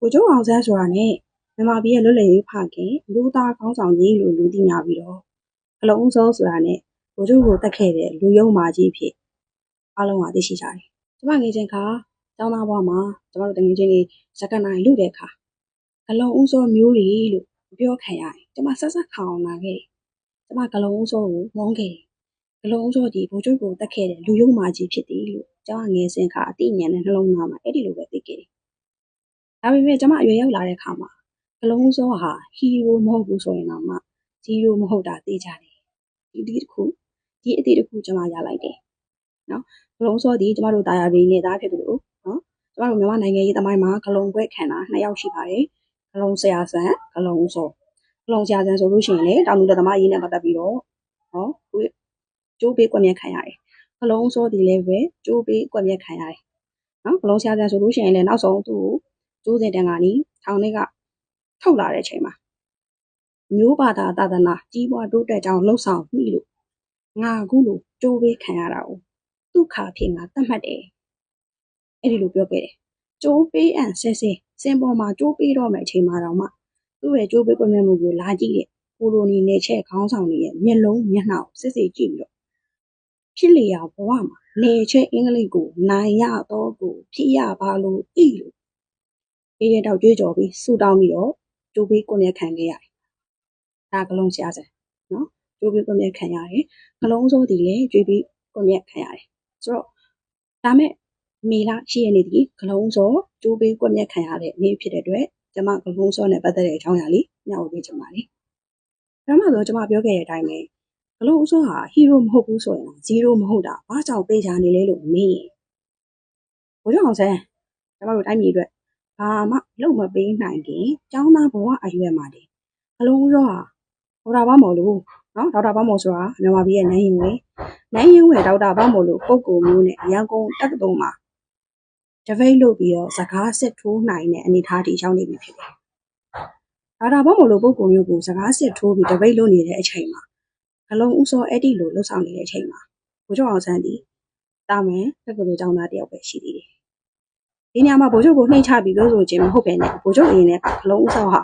ကိုကျိုးအောင်ဆန်းဆိုတာနဲ့မြန်မာပြည်ရဲ့လွတ်လပ်ရေးဖခင်လူသားခေါင်းဆောင်ကြီးလို့လူသိများပြီးတော့အလုံးစုံဆိုတာနဲ့ကိုကျိုးကိုတက်ခဲ့တဲ့လူယုံမာကြီးဖြစ်အားလုံးကသိရှိကြတယ်။ကျမငယ်ချင်းခါကျောင်းသားဘဝမှာကျမတို့တငယ်ချင်းတွေစက္ကနိုင်လူတဲ့ခါဂလုံးဦးစောမျိုးတွေလို့ပြောခံရတယ်။ကျမဆက်ဆက်ခေါင်လာခဲ့တယ်။ကျမဂလုံးဦးစောကိုမုန်းခဲ့တယ်။ဂလုံးဦးစောကြီးကိုကျိုးကိုတက်ခဲ့တဲ့လူယုံမာကြီးဖြစ်တယ်လို့ကျမငယ်စဉ်ခါအသိဉာဏ်နဲ့နှလုံးသားမှာအဲ့ဒီလိုပဲသိခဲ့တယ်။ဒါပေမဲ့ကျမအရွယ်ရောက်လာတဲ့ခါမှာဂလုံးဦးစောဟာဟီးရိုးမဟုတ်ဘူးဆိုရင်တော့မှဇီးရိုးမဟုတ်တာသိကြတယ်။ဒီအသည့်တစ်ခုကျမရလိုက်တယ်။နော်ဂလုံးဦးစောဒီကျမတို့တာယာပင်နဲ့သားဖြစ်တယ်လို့နော်ကျမတို့မြန်မာနိုင်ငံရေးသမိုင်းမှာဂလုံးခွဲခံတာ2ယောက်ရှိပါတယ်။ဂလုံးဆရာဆန်ဂလုံးဦးစောဂလုံးဆရာဆန်ဆိုလို့ရှိရင်လေတောင်သူလက်သမားရေးနဲ့ပတ်သက်ပြီးတော့ကျိုးပေးကွက်မြက်ခံရတယ်။ဂလုံးဦးစောဒီလည်းပဲကျိုးပေးကွက်မြက်ခံရတယ်။နော်ဂလုံးဆရာဆန်ဆိုလို့ရှိရင်လည်းနောက်ဆုံးသူ့ကိုကျိုးစင်တန်ကနေထောင်ထဲကထုတ်လာတဲ့အချိန်မှာမျိုးဘာသာသာသနာကြီးပွားတိုးတက်ကြောင်းလှုပ်ဆောင်မိလို့ငါအခုလိုကျိုးပေးခံရတာကိုဒုက္ခဖြစ်ငါတတ်မှတ်တယ်အဲ့ဒီလိုပြောခဲ့တယ်ကျိုးပေးအံဆဲဆဲစင်ပေါ်မှာကျိုးပေးတော့မယ့်အချိန်မှာတော့မှသူ့ရဲ့ကျိုးပေးကွက်မြတ်မှုကိုလာကြည့်တဲ့ကိုလိုနီနယ်ချဲ့ခေါင်းဆောင်တွေရဲ့မျက်လုံးမျက်နှာကိုစစ်စစ်ကြည့်ပြီးတော့ဖြစ်လျာဘဝမှာနယ်ချဲ့အင်္ဂလိပ်ကိုနိုင်ရတော့ကိုဖြစ်ရပါလို့ဤလို့အေးရတော့ကြွေးကြော်ပြီးဆူတောင်းပြီးတော့ကျိုးပေးကွက်မြတ်ခံခဲ့ရတယ်ဒါကလုံးဆရာဆန်နော်ကျိုးပေးကွက်မြတ်ခံရတယ်ကလုံးစိုးဒီလေကျိုးပေးကွက်မြတ်ခံရတယ်ဆိုတော့ဒါမဲ့မေလရှိရနေဒီကလုံးစိုးကျိုးပေးကွက်မြတ်ခံရတဲ့နေ့ဖြစ်တဲ့အတွက်ကျမကလုံးစိုးနဲ့ပတ်သက်တဲ့အကြောင်းအရာလေးညှောက်ပေးချင်ပါတယ်ဒါမှဆိုကျမပြောခဲ့တဲ့အတိုင်းပဲကလုံးစိုးဟာဟီးရိုးမဟုတ်ဘူးဆိုရင်ဇီးရိုးမဟုတ်တာဘာကြောင့်ပေးချာနေလဲလို့မေးရင်ဘိုးကျောင်းအောင်ဆန်းကျမတို့တိုင်းပြည်အတွက်ဘာမှလုပ်မပေးနိုင်ခင်ကျောင်းသားဘဝအရွယ်မှာတည်းကလုံးစိုးဟာဒေါက်တာဘောင်းမော်လို့နော်ဒေါက်တာဘောင်းမော်ဆိုတာမြန်မာပြည်ရဲ့နိုင်ရင်ဝယ်ဒေါက်တာဘောင်းမော်လို့ပုဂ္ဂိုလ်မျိုးနဲ့ရန်ကုန်တက္ကသိုလ်မှာတပိတ်လုပ်ပြီးတော့စကားစစ်ထိုးနိုင်တဲ့အနေအထားထိရောက်နေပြီဖြစ်တယ်ဒေါက်တာဘောင်းမော်လို့ပုဂ္ဂိုလ်မျိုးကိုစကားစစ်ထိုးပြီးတပိတ်လုပ်နေတဲ့အချိန်မှာဂလုံးဦးစောအဲ့ဒီလိုလှုပ်ဆောင်နေတဲ့အချိန်မှာဘိုးကျော်အောင်ဆန်းဒီတာမန်တက္ကသိုလ်ကျောင်းသားတယောက်ပဲရှိသေးတယ်ဒီနေရာမှာဘိုးချုပ်ကိုနှိမ့်ချပြီးပြောဆိုခြင်းမဟုတ်ပဲနဲ့ဘိုးချုပ်အနေနဲ့ဂလုံးဦးစောဟာ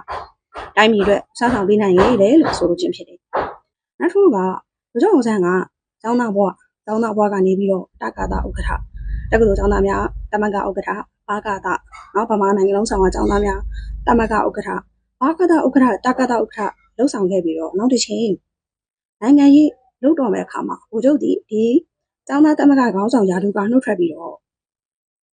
တိုင်းပြည်အတွက်စားဆောင်ပေးနိုင်ရတယ်လို့ဆိုလိုခြင်းဖြစ်တယ်။နောက်တစ်ခုကဘိုးချုပ်အောင်ဆန်းကကျောင်းသားဘွားကနေပြီးတော့တက္ကသိုလ်ဥက္ကဋ္ဌတက္ကသိုလ်ကျောင်းသားများတမကဥက္ကဋ္ဌဘာကသနော်ဗမာနိုင်ငံလုံးဆောင်ကကျောင်းသားများတမကဥက္ကဋ္ဌဘာကသဥက္ကဋ္ဌတက္ကသိုလ်ဥက္ကဋ္ဌလှုပ်ဆောင်ခဲ့ပြီးတော့နောက်တစ်ချိန်နိုင်ငံရေးလုပ်တော်မဲ့အခါမှာဘိုးချုပ်ဒီကျောင်းသားတမကခေါင်းဆောင်ရာထူးကနှုတ်ထွက်ပြီးတော့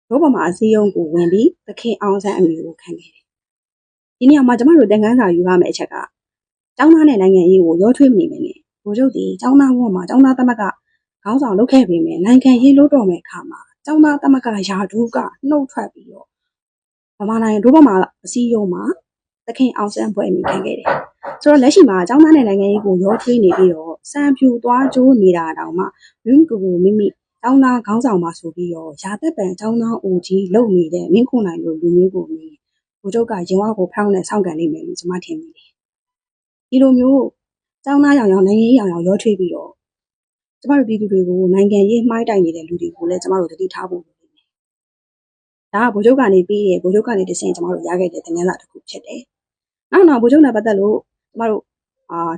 ဘောပေါ်မှာအစည်းအရုံးကိုဝင်ပြီးသခင်အောင်ဆန်းအမည်ကိုခံခဲ့တယ်။ဒီနေရာမှာကျမတို့သင်ခန်းစာယူရမယ့်အချက်ကကျောင်းသားနဲ့နိုင်ငံရေးကိုရောထွေးမနေပဲနဲ့ဘိုးချုပ်ဒီကျောင်းသားဘဝမှာကျောင်းသားတမကခေါင်းဆောင်လုပ်ခဲ့ပေမဲ့နိုင်ငံရေးလုပ်တော်မဲ့အခါမှာကျောင်းသားတမကရာထူးကနှုတ်ထွက်ပြီးတော့ဗမာနိုင်ငံတို့ဘက်မှာအစည်းအရုံးမှာသခင်အောင်ဆန်းဘွဲ့အမည်ခံခဲ့တယ်။ဆိုတော့လက်ရှိမှာကျောင်းသားနဲ့နိုင်ငံရေးကိုရောထွေးနေပြီးတော့စံပြူသွားကြိုးနေတာတောင်မှမိမိကျောင်းသားခေါင်းဆောင်မှာဆိုပြီးတော့ရာသက်ပံကျောင်းသားအိုကြီးလုပ်နေတဲ့မင်းခုနိုင်လိုလူမျိုးကိုမြင်ဘိုးချုပ်ကရင်ဝါကိုဖောင်းနဲ့စောင့်ကန်နေမယ်လို့ကျွန်မထင်မိတယ်။ဒီလိုမျိုးကျောင်းသားရောင်နိုင်ငံရေးရောင်ရောထွေးပြီးတော့ကျမတို့ပြည်သူတွေကိုနိုင်ငံရေးမှားတိုင်နေတဲ့လူတွေကိုလည်းကျမတို့တတိထားဖို့လိုနေတယ်။ဒါကဘိုးချုပ်ကနေပြီးဘိုးချုပ်ကနေတဆင့်ကျမတို့ရခဲ့တဲ့သင်ခန်းစာတစ်ခုဖြစ်တယ်။နောက်ဘိုးချုပ်နဲ့ပတ်သက်လို့ကျမတို့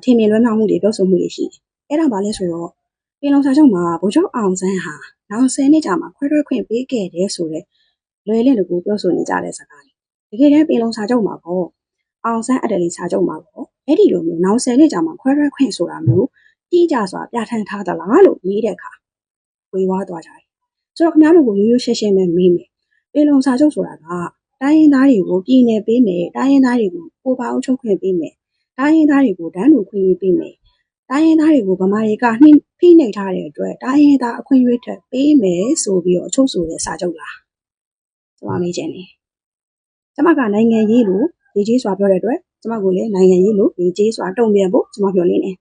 ထင်မြင်လွဲမှားမှုတွေပြောဆိုမှုတွေရှိတယ်။အဲ့ဒါပါလဲဆိုတော့ပင်လုံစာချုပ်မှာဗိုလ်ချုပ်အောင်ဆန်းဟာနောက်10နှစ်ကြာမှခွဲထွက်ခွင့်ပေးခဲ့တယ်ဆိုတော့လွယ်လင့်တကူပြောဆိုနေကြတဲ့စကားတွေတကယ်တမ်းပင်လုံစာချုပ်မှာပေါ့အောင်ဆန်းအတလီစာချုပ်မှာပေါ့အဲ့ဒီလိုမျိုးနောက်10နှစ်ကြာမှခွဲထွက်ခွင့်ဆိုတာမျိုးတိကျစွာပြဋ္ဌာန်းထားသလားလို့မေးတဲ့အခါဝေဝါးသွားကြတယ်ဆိုတော့ခင်ဗျားတို့ကိုရိုးရိုးရှင်းရှင်းပဲမေးမယ်ပင်လုံစာချုပ်ဆိုတာကတိုင်းရင်းသားတွေကိုပြည်နယ်ပေးမယ်တိုင်းရင်းသားတွေကိုကိုယ်ပိုင်အုပ်ချုပ်ခွင့်ပေးမယ်တိုင်းရင်းသားတွေကိုတန်းတူခွင့်ပေးမယ်တိုင်းရင်းသားတွေကိုဗမာတွေကဖိနှိပ်ထားတဲ့အတွက်တိုင်းရင်းသားအခွင့်အရေးထက်ပေးမယ်ဆိုပြီးတော့အချုပ်ဆိုတဲ့စာချုပ်လားကျွန်မမေးချင်တယ်ကျွန်မကနိုင်ငံရေးလို့ရေးကြီးစွာပြောတဲ့အတွက်ကျွန်မကိုလည်းနိုင်ငံရေးလို့ရေးကြီးစွာတုံ့ပြန်ဖို့ကျွန်မပြောနေတယ်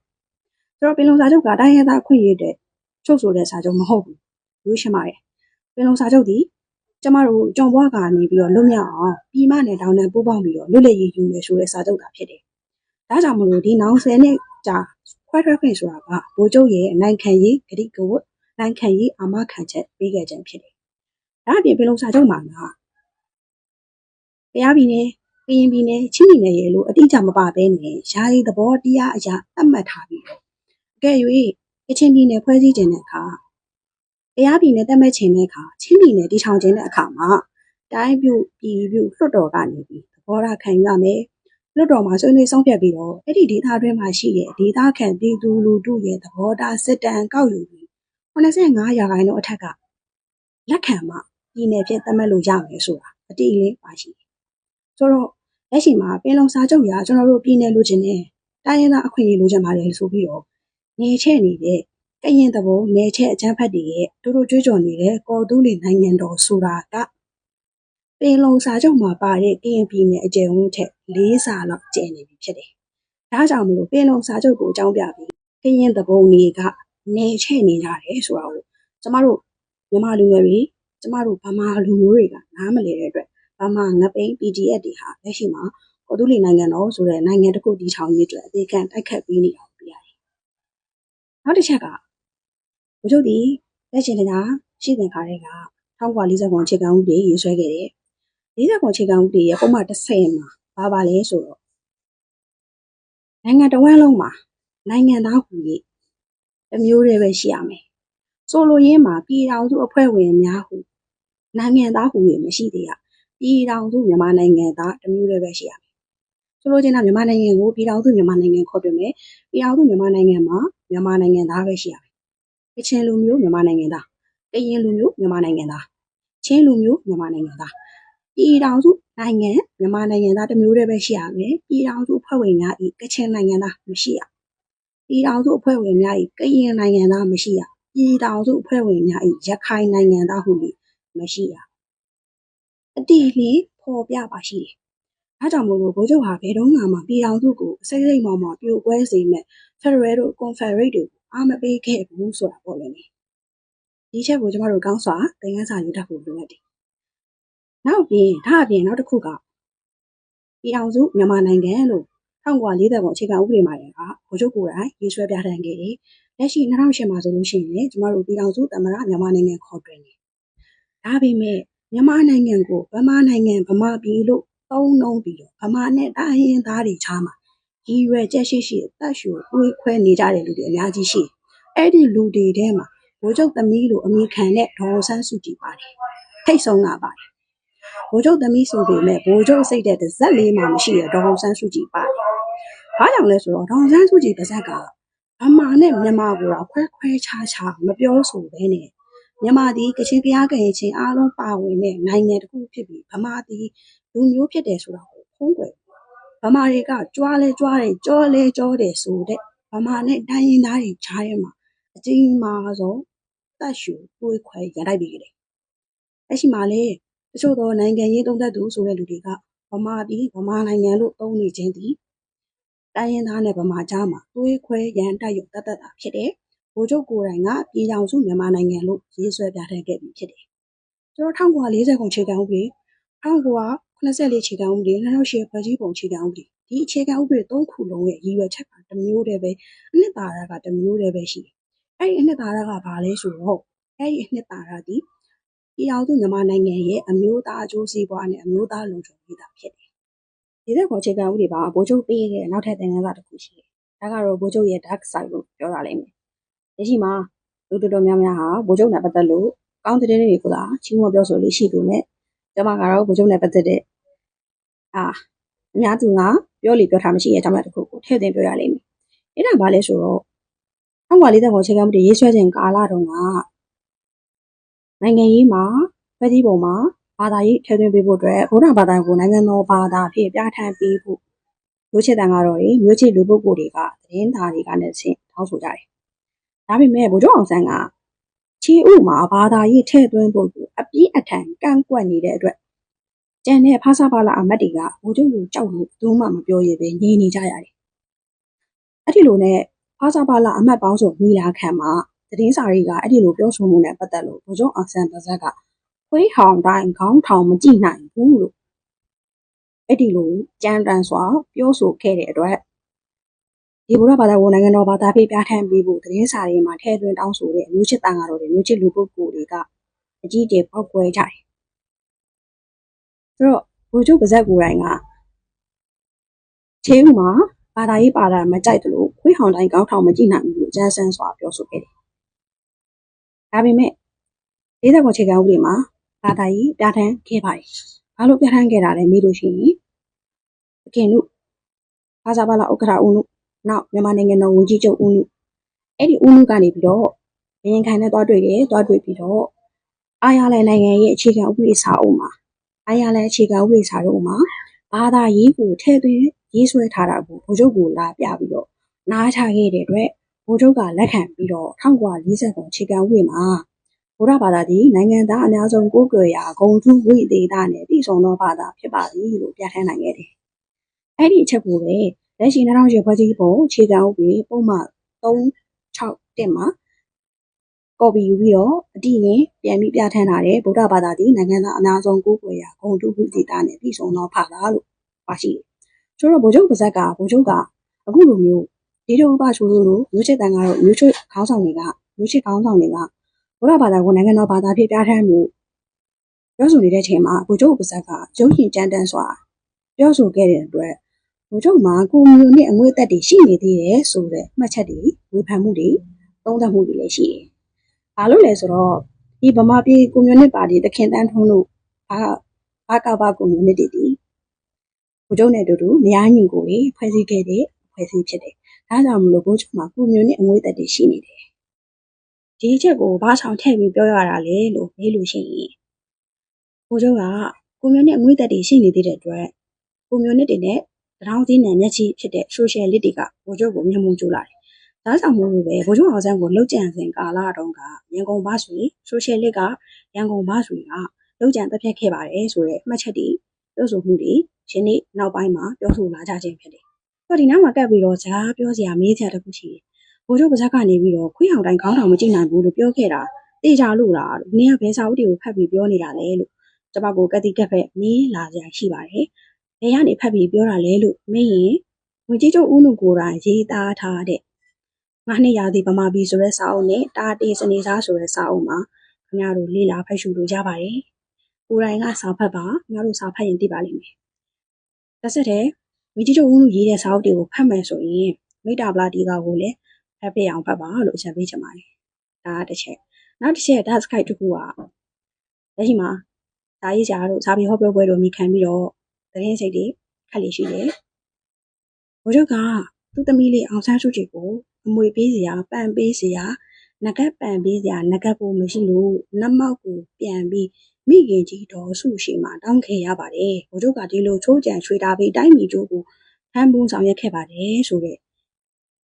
ဆိုတော့ပင်လုံစာချုပ်ကတိုင်းရင်းသားအခွင့်အရေးတဲ့ချုပ်ဆိုတဲ့စာချုပ်မဟုတ်ဘူးရိုးရှင်းပါတယ်ပင်လုံစာချုပ်ဒီကျွန်မတို့ကြုံဘွားကနေပြီးတော့လွတ်မြောက်အောင်ပြည်မနဲ့တောင်နဲ့ပူးပေါင်းပြီးတော့လွတ်လပ်ရေးယူမယ်ဆိုတဲ့စာချုပ်တာဖြစ်တယ်ဒါကြောင့်မလို့ဒီနောက်10နှစ်ကြာခွဲထွက်ခွင့်ဆိုတာကဗိုလ်ချုပ်ရဲ့နိုင်ငံရေးဂတိကဝတ်နိုင်ငံရေးအာမခံချက်ပေးခဲ့ခြင်းဖြစ်တယ်။ဒါအပြင်ပင်လုံစာချုပ်မှာကပ တရားပြည်နယ်ကရင်ပြည်နယ်ချင်းပြည်နယ်ရဲ့လို့အတိအကျမပါဘဲနဲ့ယာယီသဘောတရားအရာသတ်မှတ်ထားပြီးတော့အကယ်၍ကချင်ပြည်နယ်ဖွဲ့စည်းခြင်းတဲ့အခါတရားပြည်နယ်သတ်မှတ်ခြင်းတဲ့အခါချင်းပြည်နယ်တည်ထောင်ခြင်းတဲ့အခါမှာတိုင်းပြုပြည်ပြုလွှတ်တော်ကနေပြီးသဘောထားခံရမယ်လွှတ်တော်မှာဆွေးနွေးဆုံးဖြတ်ပြီးတော့အဲ့ဒီဒေသတွင်းမှာရှိတဲ့ဒေသခံပြည်သူလူထုရဲ့သဘောထားစစ်တမ်းကောက်ယူပြီး85%အထက်ကလက်ခံမှပြည်နယ်ဖြစ်သတ်မှတ်လို့ရမယ်ဆိုတာအတိအလင်းပါရှိတယ်ဆိုတော့လက်ရှိမှာပင်လုံစာချုပ်ရာကျွန်တော်တို့ပြည်နယ်လူချင်းနဲ့တိုင်းရင်းသားအခွင့်အရေးလိုချင်ပါတယ်ဆိုပြီးတော့နေချက်နေတဲ့ကရင်သဘောနေချက်အချမ်းဖတ်တွေရဲ့တို့ကြွေးကြော်နေတဲ့ကော်တူးလီနိုင်ငံတော်ဆိုတာကပင်လုံစာချုပ်မှာပါတဲ့ကရင်ပြည်နယ်အကျယ်ဝန်းထက်4 ဆလောက်ကျယ်နေပြီဖြစ်တယ်။ဒါကြောင့်မလို့ပင်လုံစာချုပ်ကိုအကြောင်းပြပြီးကရင်သဘောတွေကနေချက်နေကြတယ်ဆိုတာကိုကျမတို့မြန်မာလူငယ်တွေကျမတို့ဗမာလူမျိုးတွေကနားမလည်တဲ့အတွက်ဗမာငပိန်း PDF တွေဟာလက်ရှိမှာကော်တူးလီနိုင်ငံတော်ဆိုတဲ့နိုင်ငံတစ်ခုတည်ထောင်ရေးအတွက်အသေးခံတိုက်ခတ်ပေးနေတာကိုပြရတယ်။နောက်တစ်ချက်ကဘုချုပ်ဒီလက်ရှိကရှိတဲ့ခါတွေက1949အခြေခံဥပဒေရေးဆွဲခဲ့တယ်။49အခြေခံဥပဒေရဲ့ပုံမှန်30မှာပါလဲဆိုတော့နိုင်ငံတော်ဝန်လုံးမှာနိုင်ငံသားဟူ၍တစ်မျိုးတည်းပဲရှိရမယ်။ဆိုလိုရင်းမှာပြည်ထောင်စုအဖွဲ့ဝင်များဟုနိုင်ငံသားဟူ၍မရှိသေးရပြည်ထောင်စုမြန်မာနိုင်ငံသားတစ်မျိုးတည်းပဲရှိရမယ်။ဆိုလိုချင်တာမြန်မာနိုင်ငံကိုပြည်ထောင်စုမြန်မာနိုင်ငံခေါ်ပြမယ်။ပြည်ထောင်စုမြန်မာနိုင်ငံမှာမြန်မာနိုင်ငံသားပဲရှိရမယ်။ကချင်လူမျိုးမြန်မာနိုင်ငံသားကရင်လူမျိုးမြန်မာနိုင်ငံသားချင်းလူမျိုးမြန်မာနိုင်ငံသားပြည်ထောင်စုနိုင်ငံမြန်မာနိုင်ငံသားတစ်မျိုးတည်းပဲရှိရမယ်ပြည်ထောင်စုအဖွဲ့ဝင်များဤကချင်နိုင်ငံသားမရှိရပြည်ထောင်စုအဖွဲ့ဝင်များဤကရင်နိုင်ငံသားမရှိရပြည်ထောင်စုအဖွဲ့ဝင်များဤရခိုင်နိုင်ငံသားဟုမရှိရအတိအလင်းဖော်ပြပါရှိတယ်။ဒါကြောင့်မို့လို့ဘိုးချုပ်ဟာဘယ်တော့မှပြည်ထောင်စုကိုစိတ်စိတ်မောင်မောင်ပြိုကွဲစေမဲ့ Federal တို့ Confederate တို့အားမပေးခဲ့ဘူးဆိုတာပေါ့လေ။ဒီချက်ကိုကျမတို့ကောင်းစွာသင်ခန်းစာယူတတ်ဖို့လိုအပ်တယ်။နောက်ပြီးနောက်တစ်ခုကပြည်ထောင်စုမြန်မာနိုင်ငံလို့1940အခြေခံဥပဒေမှာလည်းဗိုလ်ချုပ်ကိုယ်တိုင်ရေးဆွဲပြဋ္ဌာန်းခဲ့တယ်။လက်ရှိ2008မှာဆိုလို့ရှိရင်ကျမတို့ပြည်ထောင်စုသမ္မတမြန်မာနိုင်ငံခေါ်တွင်တယ်။ဒါပေမဲ့မြန်မာနိုင်ငံကိုဗမာနိုင်ငံဗမာပြည်လို့သုံးနှုန်းပြီးတော့ဗမာနဲ့တိုင်းရင်းသားတွေချားမှာရည်ရွယ်ချက်ရှိအသက်ရှူတွေးခွဲနေကြတဲ့လူတွေအများကြီးရှိတယ်။အဲ့ဒီလူတွေထဲမှာဗိုလ်ချုပ်သမီးလိုအမိခံတဲ့ဒေါ်ဆန်းစုကြည်ပါတယ်။ထိတ်ဆုံးကပါတယ်။ဗိုလ်ချုပ်သမီးဆိုပေမဲ့ဗိုလ်ချုပ်စိတ်တဲ့ဇက်လေးမှမရှိတဲ့ဒေါ်ဆန်းစုကြည်ပါတယ်။ဘာကြောင့်လဲဆိုတော့ဒေါ်ဆန်းစုကြည်ပါဇက်ကဗမာနဲ့မြန်မာကိုတော့ခွဲခြားမပြောဆိုဘဲနဲ့မြန်မာဒီကချင်ကယားကရင်ချင်းအားလုံးပါဝင်တဲ့နိုင်ငံတစ်ခုဖြစ်ပြီးဗမာဒီလူမျိုးဖြစ်တယ်ဆိုတာကိုဖုံးကွယ်ဗမာတွေကကြွားလဲကြွားတယ်ကြောလဲကြောတယ်ဆိုတဲ့ဗမာနဲ့တိုင်းရင်းသားတွေခြားရဲမှာအကြီးမားဆုံးတက်ရှူတွေးခွဲရတိုက်ပြီးကြတယ်။အဲ့ရှိမှလေတချို့သောနိုင်ငံရေးသုံးသပ်သူဆိုတဲ့လူတွေကဗမာပြည်ဗမာနိုင်ငံလို့သုံးနေခြင်းသည်တိုင်းရင်းသားနဲ့ဗမာကြားမှာတွေးခွဲရန်တိုက်ရုံတတ်တာဖြစ်တယ်။ဗိုလ်ချုပ်ကိုယ်တိုင်ကပြည်ထောင်စုမြန်မာနိုင်ငံလို့ရေးဆွဲပြဋ္ဌာန်းခဲ့ပြီးဖြစ်တယ်။ကျွန်တော်1940အခြေခံဥပဒေ1984အခြေခံဥပဒေ2008ဖွဲ့စည်းပုံအခြေခံဥပဒေဒီအခြေခံဥပဒေ3ခုလုံးရဲ့ရည်ရွယ်ချက်ကတစ်မျိုးတည်းပဲအနှစ်သာရကတစ်မျိုးတည်းပဲရှိတယ်။အဲ့ဒီအနှစ်သာရကဘာလဲဆိုတော့အဲ့ဒီအနှစ်သာရဒီပြည်ထောင်စုမြန်မာနိုင်ငံရဲ့အမျိုးသားအကျိုးစီးပွားနဲ့အမျိုးသားလုံခြုံရေးတာဖြစ်တယ်။ဒီသက်ခေါ်အခြေခံဥပဒေပါဗိုလ်ချုပ်ပေးခဲ့နောက်ထပ်သင်ခန်းစာတစ်ခုရှိတယ်။ဒါကတော့ဗိုလ်ချုပ်ရဲ့ dark side လို့ပြောရလိမ့်မယ်။ဒီရှိမှာလူတော်တော်များများဟာဗိုလ်ချုပ်နဲ့ပတ်သက်လို့ကောင်းတဲ့တွေကိုသာချီးမွမ်းပြောဆိုလေးရှိပေမဲ့ကျွန်မကတော့ဗိုလ်ချုပ်နဲ့ပတ်သက်တဲ့အများသူကပြောလေပြောထားမရှိတဲ့အကြောင်းအရာတစ်ခုကိုထည့်သွင်းပြောရလိမ့်မယ်။အဲ့ဒါဘာလဲဆိုတော့1940ခေါ်အခြေခံဥပဒေရေးဆွဲခြင်းကာလတုန်းကနိုင်ငံရေးမှာဖွဲ့စည်းပုံမှာဘာသာရေးထည့်သွင်းပေးဖို့အတွက်ဘုရားဘာသာကိုနိုင်ငံတော်ဘာသာဖြင့်ပြဋ္ဌာန်းပေးဖို့မျိုးချစ်တန်ကတော့မျိုးချစ်လူပုဂ္ဂိုလ်တွေကသတင်းသားတွေကလည်းဆင့်ထောက်ဆိုကြတယ်။ဒါပေမဲ့ဗိုလ်ချုပ်အောင်ဆန်းကချီဥမှာဘာသာရေးထည့်သွင်းဖို့အပြည့်အထန်ကန့်ကွက်နေတဲ့အတွက်ကျန်တဲ့ဖာစာပါလာအမတ်တွေကဗိုလ်ချုပ်ကိုကြောက်လို့ဘူးမှမပြောရပဲနေနေကြရတယ်။အဲ့ဒီလိုနဲ့ဖာစာပါလာအမတ်ပေါင်းစုမိလာခံမှာသတင်းစာတွေကအဲ့ဒီလိုပြောဆိုမှုနဲ့ပတ်သက်လို့ဗိုလ်ချုပ်အောင်ဆန်းပါဇက်ကခွေးဟောင်တိုင်းခေါင်းထောင်မကြည့်နိုင်ဘူးလို့အဲ့ဒီလိုကြမ်းတမ်းစွာပြောဆိုခဲ့တဲ့အတွက်ဒီဘုရားဘာသာကိုနိုင်ငံတော်ဘာသာဖြင့်ပြဋ္ဌာန်းပေးဖို့သတင်းစာတွေမှာထည့်သွင်းတောင်းဆိုတဲ့မျိုးချစ်တန်ကတော့မျိုးချစ်လူပုဂ္ဂိုလ်တွေကအကြီးအကျယ်ပောက်ကွဲကြတယ်။ဆိုတော့ ဘိုလ်ချုပ်ပါဇက်ကိုယ်တိုင်ကခြေဥမှာဘာသာရေးပါတာမကြိုက်တယ်လို့ခွေးဟောင်တိုင်းကောင်းထောင်မကြည့်နိုင်ဘူးလို့ကျန်းဆန်းစွာပြောဆိုခဲ့တယ်။ဒါပေမဲ့40ခွန်ခြေကဥပဒေမှာဘာသာရေးပြဋ္ဌာန်းခဲ့ပါတယ်။ဘာလို့ပြဋ္ဌာန်းခဲ့တာလဲမေးလို့ရှိရင်အခင်တို့ဖာစာပါလာဥက္ကဋ္ဌဦးနုနောက်မြန်မာနိုင်ငံတော်ဝန်ကြီးချုပ်ဦးနုအဲ့ဒီဦးနုကနေပြီးတော့ဘရင်ခိုင်နဲ့တွားတွေ့တယ်တွားတွေ့ပြီးတော့အာရလန်နိုင်ငံရဲ့အခြေခံဥပဒေစာအုပ်မှာအာရလန်အခြေခံဥပဒေစာအုပ်မှာဘာသာရေးကိုထည့်သွင်းရေးဆွဲထားတာကိုဗိုလ်ချုပ်ကိုလာပြပြီးတော့နားချခဲ့တဲ့အတွက်ဗိုလ်ချုပ်ကလက်ခံပြီးတော့1940ခုအခြေခံဥပဒေမှာဗုဒ္ဓဘာသာသည်နိုင်ငံသားအများဆုံးကိုးကွယ်ရာဂုဏ်ထူးဝိသေသနဲ့ပြည်စုံသောဘာသာဖြစ်ပါသည်လို့ပြဋ္ဌာန်းနိုင်ခဲ့တယ်။အဲ့ဒီအချက်ကိုပဲလက်ရှိ2008ဖွဲ့စည်းပုံအခြေခံဥပဒေပုံမှန်361မှာကော်ပီယူပြီးတော့အတိအကျပြန်ပြီးပြဋ္ဌာန်းထားတဲ့ဗုဒ္ဓဘာသာသည်နိုင်ငံသားအများဆုံးကိုးကွယ်ရာဂုဏ်ထူးဝိသေသနဲ့ပြည်စုံသောဘာသာလို့ပါရှိတယ်။ဆိုတော့ဗိုလ်ချုပ်ပါဇက်ကအခုလိုမျိုးဒီလိုဥပချိုးလို့မျိုးချစ်တန်ကတော့မျိုးချစ်ခေါင်းဆောင်တွေကဗုဒ္ဓဘာသာကိုနိုင်ငံတော်ဘာသာဖြစ်ပြဋ္ဌာန်းမှုပြောဆိုနေတဲ့အချိန်မှာဗိုလ်ချုပ်ပါဇက်ကရုပ်ရှင်ကြမ်းတမ်းစွာပြောဆိုခဲ့တဲ့အတွက်ဗိုလ်ချုပ်မှာကိုမျိုးနဲ့အငွေ့သက်တွေရှိနေသေးတယ်ဆိုတဲ့မှတ်ချက်တွေဝေဖန်မှုတွေသုံးသပ်မှုတွေလည်းရှိတယ်။ဘာလို့လဲဆိုတော့ဒီဗမာပြည်ကွန်မြူနစ်ပါတီတခင်တန်းထွန်းတို့ဘာကဘာကွန်မြူနစ်တွေဒီဗိုလ်ချုပ်နဲ့အတူမယားညီကိုဖွဲ့စည်းခဲ့တဲ့ဖွဲ့စည်းဖြစ်တယ်။ဒါကြောင့်မလို့ဗိုလ်ချုပ်မှာကွန်မြူနစ်အငွေ့သက်တွေရှိနေတယ်။ဒီချက်ကိုဘာဆောင်ထည့်ပြီးပြောရတာလဲလို့မေးလို့ရှိရင်ဗိုလ်ချုပ်ကကွန်မြူနစ်အငွေ့သက်တွေရှိနေသေးတဲ့အတွက်ကွန်မြူနစ်တွေနဲ့တောင်သေးနံမျက်ချီဖြစ်တဲ့ social လစ်တွေကဗိုလ်ချုပ်ကိုမျက်မှောက်ကျလာတယ်။ဒါကြောင့်မို့လို့ပဲဗိုလ်ချုပ်အောင်ဆန်းကိုလှုပ်ကြံစဉ်ကာလတုန်းကရန်ကုန်ဘာဆွေ social လစ်ကရန်ကုန်ဘာဆွေကလှုပ်ကြံတက်ဖြတ်ခဲ့ပါတယ်ဆိုတဲ့မှတ်ချက်တွေပြောဆိုမှုတွေရှင်နေ့နောက်ပိုင်းမှာပြောဆိုလာကြခြင်းဖြစ်တယ်။ဆိုတော့ဒီနောက်မှာကပ်ပြီးတော့စကားပြောစရာမေးစရာတစ်ခုရှိတယ်။ဗိုလ်ချုပ်ပါဇက်ကနေပြီးတော့ခွေးဟောင်တိုင်းခေါင်းထောင်မကြည့်နိုင်ဘူးလို့ပြောခဲ့တာတေချာလို့လားလို့နင်းကဘယ်စာအုပ်တွေကိုဖတ်ပြီးပြောနေတာလဲလို့ကျမကိုကတိကက်ဖက်မေးလာကြရှိပါတယ်။ဘယ်ကနေဖတ်ပြီးပြောတာလဲလို့မေးရင်ဝန်ကြီးချုပ်ဦးနုကိုယ်တိုင်ရေးသားထားတဲ့ငါးနှစ်ရာသီဗမာပြည်ဆိုတဲ့စာအုပ်နဲ့တာတေစနေစားဆိုတဲ့စာအုပ်မှာခင်ဗျားတို့လေ့လာဖတ်ရှုလို့ရပါတယ်။ကိုယ်တိုင်ကစာဖတ်ပါခင်ဗျားတို့စာဖတ်ရင်သိပါလိမ့်မယ်။တစ်ဆက်တည်းဝန်ကြီးချုပ်ဦးနုရေးတဲ့စာအုပ်တွေကိုဖတ်မယ်ဆိုရင်မိတ္တာပလာတီကကိုလည်းဖတ်ပြအောင်ဖတ်ပါလို့အချက်ပေးချင်ပါတယ်။ဒါတစ်ချက်နောက်တစ်ချက်ဒါစကိုက်တစ်ခုကလက်ရှိမှာစာရေးစာတို့စာပေဟောပြောပွဲတို့မိခံပြီးတော့သတင်းစိတ်တွေခက်လေရှိတယ်။ဗိုလ်ချုပ်ကသူ့သမီးလေးအောင်ဆန်းစုကြည်ကိုအမွေပေးစရာပန်ပေးစရာနဂတ်ပန်ပေးစရာနဂတ်ကိုမရှိလို့နမောက်ကိုပြန်ပြီးမိခင်ကြီးတော်စုရှိမှတောင်းခဲ့ရပါတယ်။ဗိုလ်ချုပ်ကဒီလိုချိုးကြံချွေတာပေးတိုင်းပြည်ကျိုးကိုဖမ်းပုံးဆောင်ရွက်ခဲ့ပါတယ်ဆိုတဲ့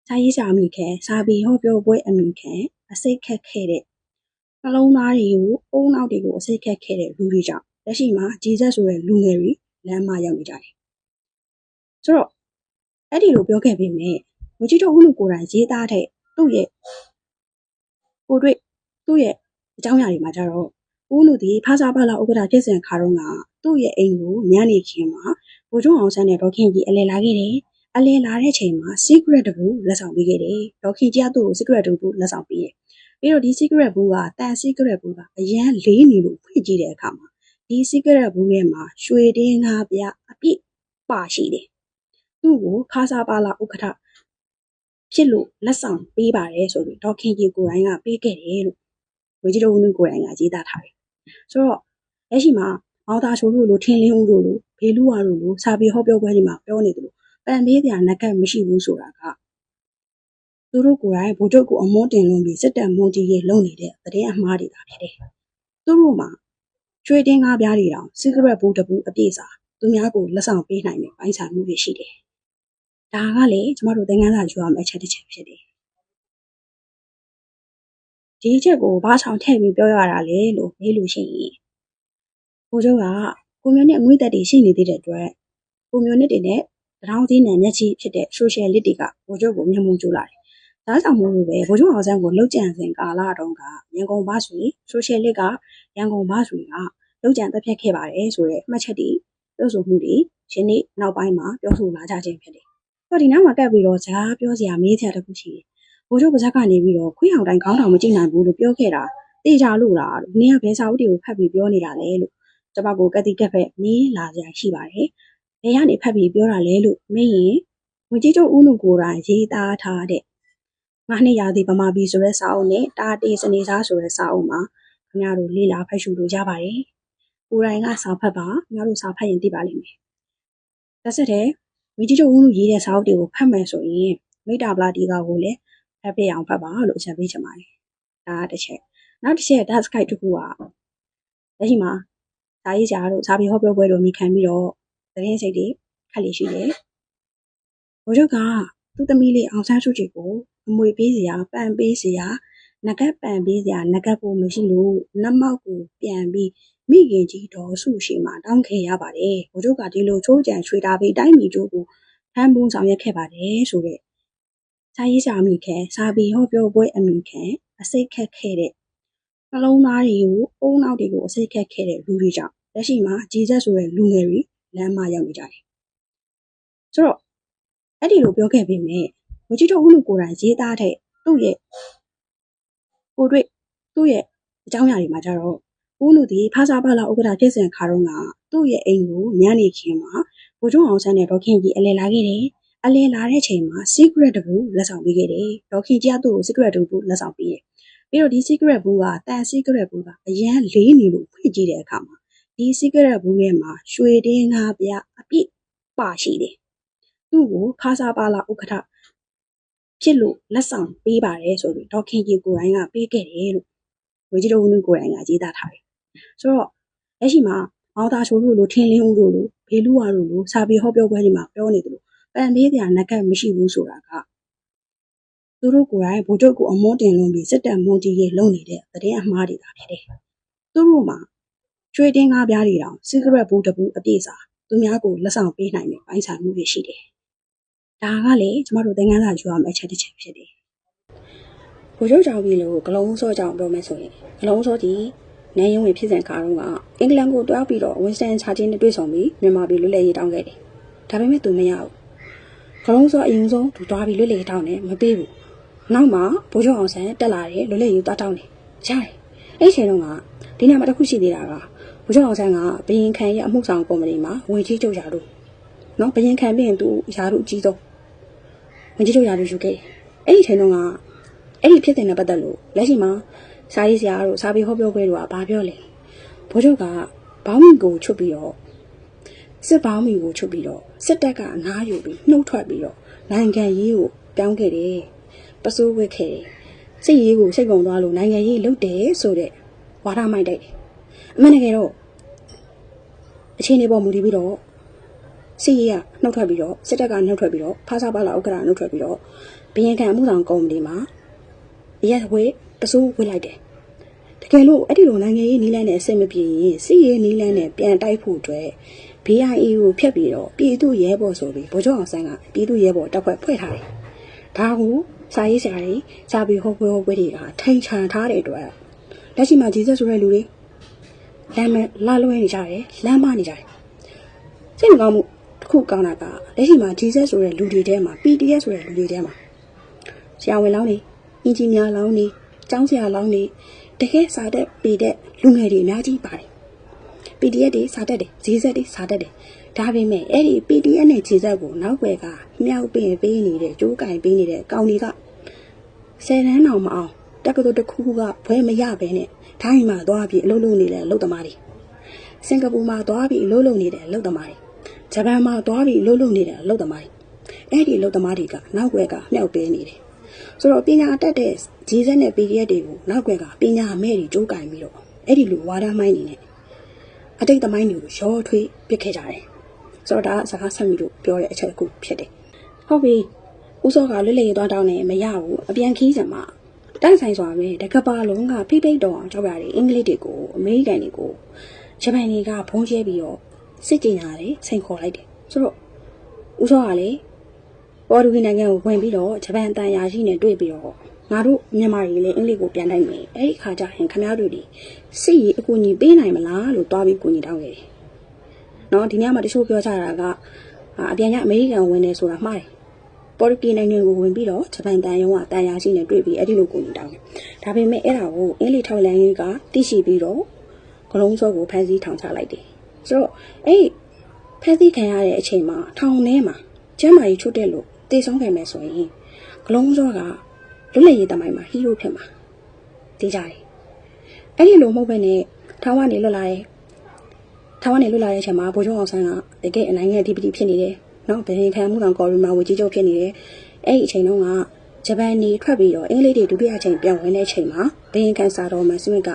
စာရေးစာအမိခံစာပေဟောပြောပွဲအမိခံအစိတ်ခက်ခဲ့တဲ့နှလုံးသားတွေကိုအုံနောက်တွေကိုအစိတ်ခက်ခဲ့တဲ့လူတွေကြောင့်လက်ရှိမှာဂျေဇက်ဆိုတဲ့လူငယ်တွေလမ်းမရောက်နေကြတယ်။ဆိုတော့အဲ့ဒီလိုပြောခဲ့ပေမဲ့ဝန်ကြီးချုပ်ဦးနုကိုယ်တိုင်ရေးသားတဲ့သူ့ရဲ့ကိုတွေ့သူ့ရဲ့အကြောင်းအရာတွေမှာကြတော့ဦးနုဒီဖာစာပါလာဥက္ကဋ္ဌဖြစ်စဉ်ခါတော့ကသူ့ရဲ့အိမ်ကိုညနေခင်းမှာဗိုလ်ချုပ်အောင်ဆန်းနဲ့ဒေါခင်ကြီးအလဲလာခဲ့တယ်။အလဲလာတဲ့ချိန်မှာ secret တပူလက်ဆောင်ပေးခဲ့တယ်။ဒေါခင်ကြီးကသူ့ကို secret တပူလက်ဆောင်ပေးတယ်။ပြီးတော့ဒီ secret ဘူးကတန် secret ဘူးကအရန်လေးနေလို့ဖွင့်ကြည့်တဲ့အခါမှာဒီ secret ဘူးထဲမှာရွှေတင်းငါးပြအပြည့်ပါရှိတယ်။သူ့ကိုဖာစာပါလာဥက္ကဋ္ဌဖြစ်လို့လက်ဆောင်ပေးပါတယ်ဆိုပြီးဒေါခင်ကြီးကိုယ်တိုင်ကပေးခဲ့တယ်လို့ဝေကြီးတော်ဦးနုကိုယ်တိုင်ကရေးသားထားတယ်။ဆိုတော့လက်ရှိမှာမောင်သားချိုတို့လိုထင်းလင်းဦးတို့လိုဘေလူဝါတို့လိုစာပေဟောပြောပွဲတွေမှာပြောနေတယ်လို့ပန်ပေးစရာနကတ်မရှိဘူးဆိုတာကသူတို့ကိုယ်တိုင်ဗိုလ်ချုပ်ကိုအမွန်းတင်လုံးပြီးစစ်တပ်မွန်းကြီးရဲ့လုံနေတဲ့သတင်းအမှားတွေသာဖြစ်တယ်။သူတို့မှာကျွေးတင်းကားပြားတွေတောင် secret ဘူးတပူအပြည့်စာသူများကိုလက်ဆောင်ပေးနိုင်တဲ့ပိုင်းခြားမှုတွေရှိတယ်။ဒါကလေကျမတို့သင်ခန်းစာယူရမယ့်အချက်တစ်ချက်ဖြစ်တယ်။ဒီအချက်ကိုဘာဆောင်ထည့်ပြီးပြောရတာလဲလို့မေးလို့ရှိရင်ဗိုလ်ချုပ်ကကွန်မြူနစ်အငွေ့သက်တွေရှိနေသေးတဲ့အတွက်ကွန်မြူနစ်တွေနဲ့တောင်သေးနံမျက်ချီဖြစ်တဲ့ social လစ်တွေကဗိုလ်ချုပ်ကိုမျက်မှောက်ကျလာတယ်။ဒါကြောင့်မို့လို့ပဲဗိုလ်ချုပ်အောင်ဆန်းကိုလှုပ်ကြံစဉ်ကာလတုန်းကရန်ကုန်ဘာဆွေ social လစ်ကရန်ကုန်ဘာဆွေကလှုပ်ကြံတက်ဖြတ်ခဲ့ပါတယ်ဆိုတဲ့မှတ်ချက်တွေပြောဆိုမှုတွေရှင်နေ့နောက်ပိုင်းမှာပြောဆိုလာကြခြင်းဖြစ်တယ်။ဆိုတော့ဒီနောက်မှာကပ်ပြီးတော့စကားပြောစရာမေးစရာတစ်ခုရှိတယ်။ဗိုလ်ချုပ်ပါဇက်ကနေပြီးတော့ခွေးဟောင်တိုင်းခေါင်းထောင်မကြည့်နိုင်ဘူးလို့ပြောခဲ့တာတေချာလို့လားလို့နင်းကဘယ်စာအုပ်တွေကိုဖတ်ပြီးပြောနေတာလဲလို့ ကျမကိုကတိကက်ဖက်မင်းလာကြရှိပါတယ်။ဘယ်ကနေဖတ်ပြီးပြောတာလဲလို့မင်းရင်ဝင်ကြီးချုပ်ဦးနုကိုယ်တိုင်ရေးသားထားတဲ့ငါနှစ်ရာသီဗမာပြည်ဆိုတဲ့စာအုပ်နဲ့တာတေစနေစားဆိုတဲ့စာအုပ်မှာခင်ဗျားတို့လေ့လာဖတ်ရှုလို့ရပါတယ်။ကိုယ်တိုင်ကစာဖတ်ပါခင်ဗျားတို့စာဖတ်ရင်သိပါလိမ့်မယ်။တစ်ဆက်တည်းဝင်ကြီးချုပ်ဦးနုရေးတဲ့စာအုပ်တွေကိုဖတ်မယ်ဆိုရင်မိတ္တာပလာတီကာကိုလည်းဖတ်ပြအောင်ဖတ်ပါလို့အချက်ပေးချင်ပါတယ်။ဒါကတစ်ချက်။နောက်တစ်ချက်ဓာတ်စကိုက်တစ်ခုကလက်ရှိမှာစာရေးဆရာတို့စာပေဟောပြောပွဲတို့မိခံပြီးတော့သတင်းစိတ်တွေခက်လေရှိတယ်။ဘိုးချုပ်ကသူ့သမီးလေးအောင်ဆန်းစုကြည်ကိုအမွေပေးစရာပန်ပေးစရာနဂတ်ပန်ပေးစရာနဂတ်ဖို့မရှိလို့လက်မောက်ကိုပြန်ပြီးမိခင်ကြီးတော်စုရှိမှတောင်းခဲ့ရပါတယ်။ဘိုးချုပ်ကဒီလိုချိုးကြံချွေတာပြီးတိုင်းပြည်ကျိုးကိုဖမ်းပုံးဆောင်ရွက်ခဲ့ပါတယ်ဆိုတဲ့စာရေးဆရာမိခံစာပေဟောပြောပွဲအမိခံအစိတ်ခက်ခဲ့တဲ့နှလုံးသားတွေကိုအုံနောက်တွေကိုအစိတ်ခက်ခဲ့တဲ့လူတွေကြောင့်လက်ရှိမှာဂျီဇက်ဆိုတဲ့လူငယ်တွေလမ်းမရောက်နေကြတယ်။ဆိုတော့အဲ့ဒီလိုပြောခဲ့ပေမဲ့ဝကြီးတော်ဦးလူကိုယ်တိုင်ရေးသားတဲ့သူ့ရဲ့ကိုတွေ့သူ့ရဲ့အကြောင်းအရာတွေမှာကြတော့ဦးလူဒီဖာစာပါလာဥက္ကဋ္ဌဖြစ်စဉ်ခါတော့ကသူ့ရဲ့အိမ်ကိုညနေခင်းမှာဘိုးချုပ်အောင်ဆန်းနဲ့ဒေါခင်ကြီးအလဲလာခဲ့တယ်။အလဲလာတဲ့ချိန်မှာ secret တပူလက်ဆောင်ပေးခဲ့တယ်။ဒေါခင်ကြီးကသူ့ကို secret တပူလက်ဆောင်ပေးတယ်။ပြီးတော့ဒီ secret ဘူးကတန် secret ဘူးကအရန်လေးနေလို့ဖွင့်ကြည့်တဲ့အခါမှာဒီ secret ဘူးထဲမှာရွှေတင်းငါးပြအပြည့်ပါရှိတယ်။သူ့ကိုခါစာပါလာဥက္ကဋ္ဌဖြစ်လို့လက်ဆောင်ပေးပါတယ်ဆိုပြီးဒေါခင်ကြီးကိုယ်တိုင်ကပေးခဲ့တယ်လို့ဝကြီးတော်ဦးနုကိုယ်တိုင်ကရေးသားထားတယ်။ဆိုတော့လက်ရှိမှာမောင်သားချိုတို့လိုထင်းလင်းဦးတို့လိုဘေလူဝါတို့လိုစာပေဟောပြောပွဲတွေမှာပြောနေတယ်လို့ပန်ပေးပြနကတ်မရှိဘူးဆိုတာကသူတို့ကိုယ်တိုင်ဗိုလ်ချုပ်ကိုအမွန်းတင်လွန်ပြီးစစ်တပ်မွန်တီရေးလုပ်နေတဲ့သတင်းအမှားတွေသာဖြစ်တယ်။သူတို့မှာကျွေးတင်းကားပြားတွေတောင် secret ဘူးတပူအပြည့်စာသူများကိုလက်ဆောင်ပေးနိုင်တဲ့ပိုင်းဆိုင်မှုတွေရှိတယ်။ဒါကလေကျမတို့သင်ခန်းစာယူရမယ့်အချက်တစ်ချက်ဖြစ်တယ်။ဗိုလ်ချုပ်ကြောင့်ပြီလို့ဂလုံးစောကြောင့်ပြောမယ်ဆိုရင်ဂလုံးစောဒီနေရုံဝင်ဖြစ်စဉ်ခါတော့ကအင်္ဂလန်ကိုတွားပြီးတော့ဝင်စတန်ချာချင်းနဲ့တွေ့ဆုံပြီးမြန်မာပြည်လွတ်လပ်ရေးတောင်းခဲ့တယ်။ဒါပေမဲ့သူမရဘူး။ဂလုံးစောအရင်ဆုံးသူတွားပြီးလွတ်လပ်ရေးတောင်းတယ်မပေးဘူး။နောက်မှဗိုလ်ချုပ်အောင်ဆန်းတက်လာတယ်လွတ်လပ်ရေးတောင်းတယ်။ရတယ်။အဲ့ချိန်တော့ကဒီနေ့မှတစ်ခုရှိသေးတာကဗိုလ်ချုပ်အောင်ဆန်းကဘရင်ခံရဲ့အမှုဆောင်ကော်မတီမှာဝင်ကြီးချုပ်ရာတို့နော်ဘရင်ခံပြီးရင်သူရာတို့အကြီးဆုံးဝင်ကြီးချုပ်ရာတို့ယူခဲ့တယ်။အဲ့ဒီချိန်တော့ကအဲ့ဒီဖြစ်တဲ့နဲ့ပတ်သက်လို့လက်ရှိမှာစာရေးဆရာတို့စာပေဟောပြောပွဲတို့ကဘာပြောလဲဘိုးချုပ်ကဘောင်းမီကိုချွတ်ပြီးတော့စစ်ဘောင်းမီကိုချွတ်ပြီးတော့စစ်တပ်ကအနားယူပြီးနှုတ်ထွက်ပြီးတော့နိုင်ငံရေးကိုပြောင်းခဲ့တယ်ပစိုးဝစ်ခဲ့တယ်စစ်ရေးကိုစိတ်ကုန်သွားလို့နိုင်ငံရေးလုပ်တယ်ဆိုတဲ့ဝါဒမိုက်တိုက်တယ်အမှန်တကယ်တော့အခြေအနေပေါ်မူတည်ပြီးတော့စစ်ရေးကနှုတ်ထွက်ပြီးတော့စစ်တပ်ကနှုတ်ထွက်ပြီးတော့ဖားစာပါလာဥက္ကဋ္ဌနှုတ်ထွက်ပြီးတော့ဘရင်ခံအမှုဆောင်ကော်မတီမှာရက်ဝဲပစိုးဝစ်လိုက်တယ်တကယ်လို့အဲ့ဒီလိုနိုင်ငံရေးနီးလန်းနဲ့အဆင်မပြေရင်စစ်ရေးနီးလန်းနဲ့ပြန်တိုက်ဖို့အတွက် BIA ကိုဖျက်ပြီးတော့ပြည်သူ့ရဲဘော်ဆိုပြီးဗိုလ်ချုပ်အောင်ဆန်းကပြည်သူ့ရဲဘော်တပ်ဖွဲ့ဖွဲ့ထားတယ်ဒါကိုစာရေးဆရာတွေစာပေဟောပွဲတွေကထိန်ချန်ထားတဲ့အတွက်လက်ရှိမှာဂျီဇက်ဆိုတဲ့လူတွေလမ်းမလာလွှဲနေကြတယ်လမ်းမနေကြတယ်စိတ်မကောင်းမှုတစ်ခုကောင်းတာကလက်ရှိမှာဂျီဇက်ဆိုတဲ့လူတွေထဲမှာ PDF ဆိုတဲ့လူတွေထဲမှာဆရာဝန်လောင်းနေအင်ဂျင်နီယာလောင်းနေကျောင်းဆရာလောင်းနေတကယ်စာတက်ပေတဲ့လူငယ်တွေအများကြီးပါတယ် PDF တွေစာတက်တယ်ဂျီဇက်တွေစာတက်တယ်ဒါပေမဲ့အဲ့ဒီ PDF နဲ့ဂျီဇက်ကိုနောက်ွယ်ကမြောက်ပင်ပေးနေတဲ့ကျိုးကင်ပေးနေတဲ့ကောင်တွေက10တန်းတောင်မအောင်တက္ကသိုလ်တစ်ခုကဘွဲမရဘဲနဲ့ထိုင်းမှာသွားပြီးအလုပ်လုပ်နေတဲ့အလုပ်သမားတွေစင်ကာပူမှာသွားပြီးအလုပ်လုပ်နေတဲ့အလုပ်သမားတွေဂျပန်မှာသွားပြီးအလုပ်လုပ်နေတဲ့အလုပ်သမားတွေအဲ့ဒီအလုပ်သမားတွေကနောက်ွယ်ကမြောက်ပေးနေတယ်ဆိုတော့ပညာတတ်တဲ့ဂျီဇက်နဲ့ PDF တွေကိုနောက်ွယ်ကပညာမဲ့တွေကျိုးကင်ပြီးတော့အဲ့ဒီလိုဝါဒမိုင်းနေနဲ့အတိတ်သမိုင်းတွေကိုရောထွေးပစ်ခဲ့ကြတယ်ဆိုတော့ဒါစကားဆက်ပြီးတော့ပြောတဲ့အချက်တစ်ခုဖြစ်တယ်ဟုတ်ပြီဦးစောကလွတ်လပ်ရေးသွားတောင်းနေမရဘူးအပြန်ခီးစံမှာတန့်ဆိုင်စွာပဲတကပါလုံးကဖိဖိတ်တော်အောင်ကြောက်ရတယ်အင်္ဂလိပ်တွေကိုအမေရိကန်တွေကိုဂျပန်တွေကဖုံးကျဲပြီးတော့စစ်ကြင်ရတယ်စိန်ခေါ်လိုက်တယ်ဆိုတော့ဦးစောကလေပေါ်တူဂီနိုင်ငံကိုဝင်ပြီးတော့ဂျပန်တန်ရာရှိနဲ့တွေ့ပြီးတော့ငါတို့မြန်မာတွေလည်းအင်္ဂလိပ်ကိုပြန်တိုက်မယ်အဲ့ဒီခါကျရင်ခင်ဗျားတို့ဒီစစ်ရေးအကူအညီပေးနိုင်မလားလို့တွားပြီးကူညီတောင်းခဲ့တယ်နော်ဒီညမှာတချို့ပြောကြတာကအပြန်ရအမေရိကန်ဝင်နေဆိုတာမှားတယ်ပေါ်တူဂီနိုင်ငံကိုဝင်ပြီးတော့ဂျပန်တန်ရုံးကတန်ရာရှိနဲ့တွေ့ပြီးအဲ့ဒီလိုကူညီတောင်းတယ်ဒါပေမဲ့အဲ့ဒါကိုအင်္ဂလိပ်ထောက်လန်ရေးကသိရှိပြီးတော့ ကလုံးစောကိုဖမ်းဆီးထောင်ချလိုက်တယ်ဆိုတော့အဲ့ဖမ်းဆီးခံရတဲ့အချိန်မှာထောင်ထဲမှာကျမ်းမာရေးချွတ်တဲ့လို့တေဆုံးခဲ့မယ်ဆိုရင်ကလုံးစောကလွတ်လပ်ရေးတမိုင်းမှာဟီးရိုးဖြစ်မှာသိကြတယ်အဲ့ဒီလိုမဟုတ်ဘဲနဲ့ထောင်ကနေလွတ်လာတဲ့အချိန်မှာဗိုလ်ချုပ်အောင်ဆန်းကတကယ်အနိုင်ငံအဓိပတိဖြစ်နေတယ်နော်ဗဟင်ခံမှုတော်ကော်ရီမာဝကြီးချုပ်ဖြစ်နေတယ်အဲ့ဒီအချိန်တုန်းကဂျပန်နေထွက်ပြီးတော့အင်္ဂလိပ်တွေဒုတိယအချိန်ပြန်ဝင်တဲ့အချိန်မှာဘဟင်ခံစာတော်မှာစမစ်က